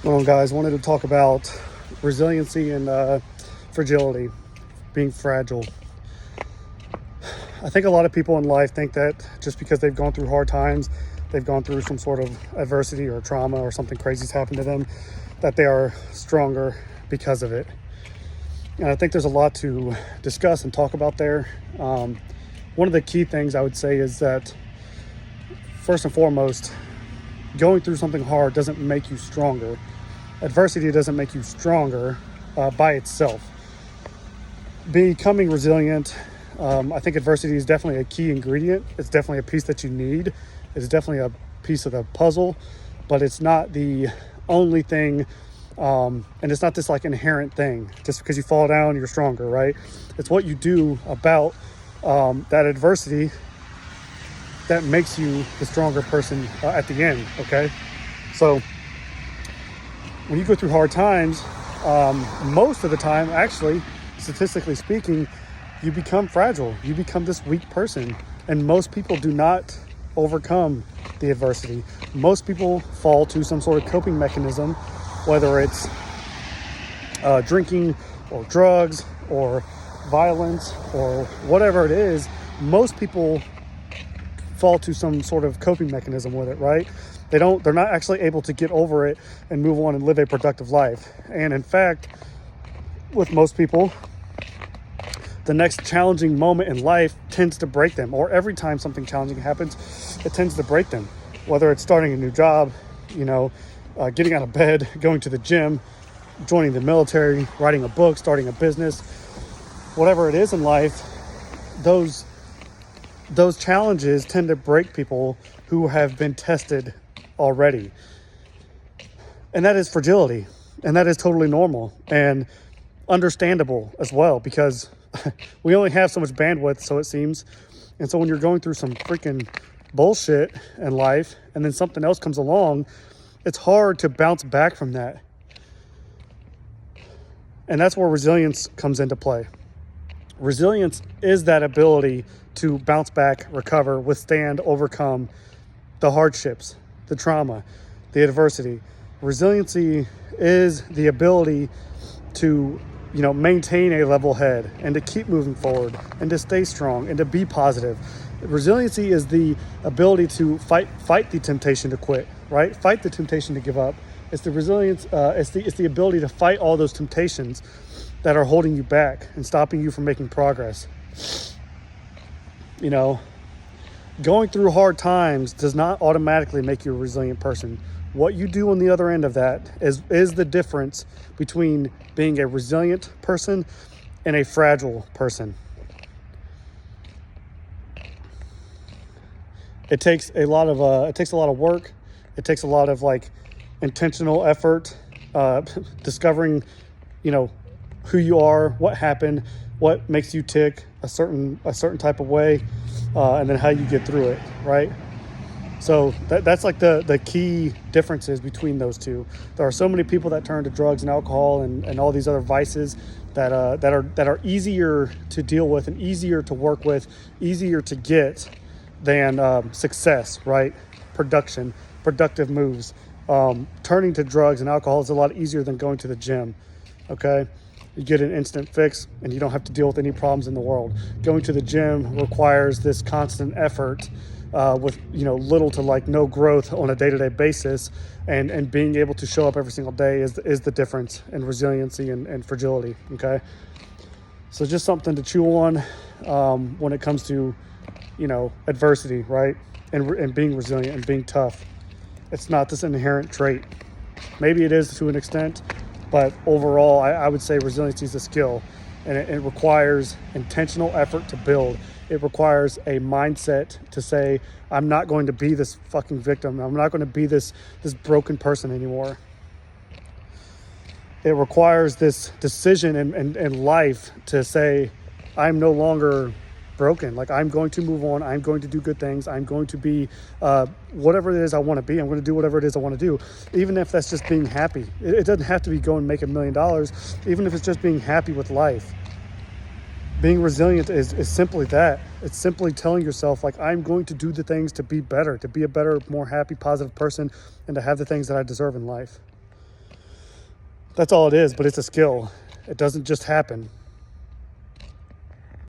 Well, guys, wanted to talk about resiliency and fragility, being fragile. I think a lot of people in life think that just because they've gone through hard times, they've gone through some sort of adversity or trauma or something crazy's happened to them, that they are stronger because of it. And I think there's a lot to discuss and talk about there. One of the key things I would say is that, first and foremost, going through something hard doesn't make you stronger. Adversity doesn't make you stronger by itself. Becoming resilient, I think adversity is definitely a key ingredient. It's definitely a piece that you need. It's definitely a piece of the puzzle, but it's not the only thing. And it's not this like inherent thing. Just because you fall down, you're stronger, right? It's what you do about that adversity that makes you the stronger person at the end, okay? So when you go through hard times, most of the time, actually, statistically speaking, you become fragile. You become this weak person. And most people do not overcome the adversity. Most people fall to some sort of coping mechanism, whether it's drinking or drugs or violence or whatever it is. Most people fall to some sort of coping mechanism with it, right? They're not actually able to get over it and move on and live a productive life. And in fact, with most people, the next challenging moment in life tends to break them, or every time something challenging happens, it tends to break them. Whether it's starting a new job, getting out of bed, going to the gym, joining the military, writing a book, starting a business, whatever it is in life, those challenges tend to break people who have been tested already. And that is fragility. And that is totally normal and understandable as well, because we only have so much bandwidth, so it seems. And so when you're going through some freaking bullshit in life and then something else comes along, it's hard to bounce back from that. And that's where resilience comes into play. Resilience is that ability to bounce back, recover, withstand, overcome the hardships, the trauma, the adversity. Resiliency is the ability to, maintain a level head and to keep moving forward and to stay strong and to be positive. Resiliency is the ability to fight the temptation to quit, right? Fight the temptation to give up. It's the resilience. It's the ability to fight all those temptations that are holding you back and stopping you from making progress. Going through hard times does not automatically make you a resilient person. What you do on the other end of that is the difference between being a resilient person and a fragile person. It takes a lot of work. It takes a lot of intentional effort, discovering, who you are, what happened, what makes you tick a certain type of way, and then how you get through it, right? So that's like the key differences between those two. There are so many people that turn to drugs and alcohol and all these other vices that are easier to deal with and easier to work with, easier to get than success, right? Productive moves. Turning to drugs and alcohol is a lot easier than going to the gym, okay? You get an instant fix and you don't have to deal with any problems in the world. Going to the gym requires this constant effort with little to no growth on a day-to-day basis, and being able to show up every single day is the difference in resiliency and fragility, okay? So just something to chew on when it comes to adversity, right? And being resilient and being tough. It's not this inherent trait. Maybe it is to an extent, but overall, I would say resiliency is a skill, and it requires intentional effort to build. It requires a mindset to say, I'm not going to be this fucking victim. I'm not going to be this broken person anymore. It requires this decision in life to say, I'm no longer broken. I'm going to move on. I'm going to do good things. I'm going to be whatever it is I want to be. I'm going to do whatever it is I want to do. Even if that's just being happy. It doesn't have to be go and make $1 million. Even if it's just being happy with life. Being resilient is simply that. It's simply telling yourself, I'm going to do the things to be better, to be a better, more happy, positive person, and to have the things that I deserve in life. That's all it is, but it's a skill. It doesn't just happen.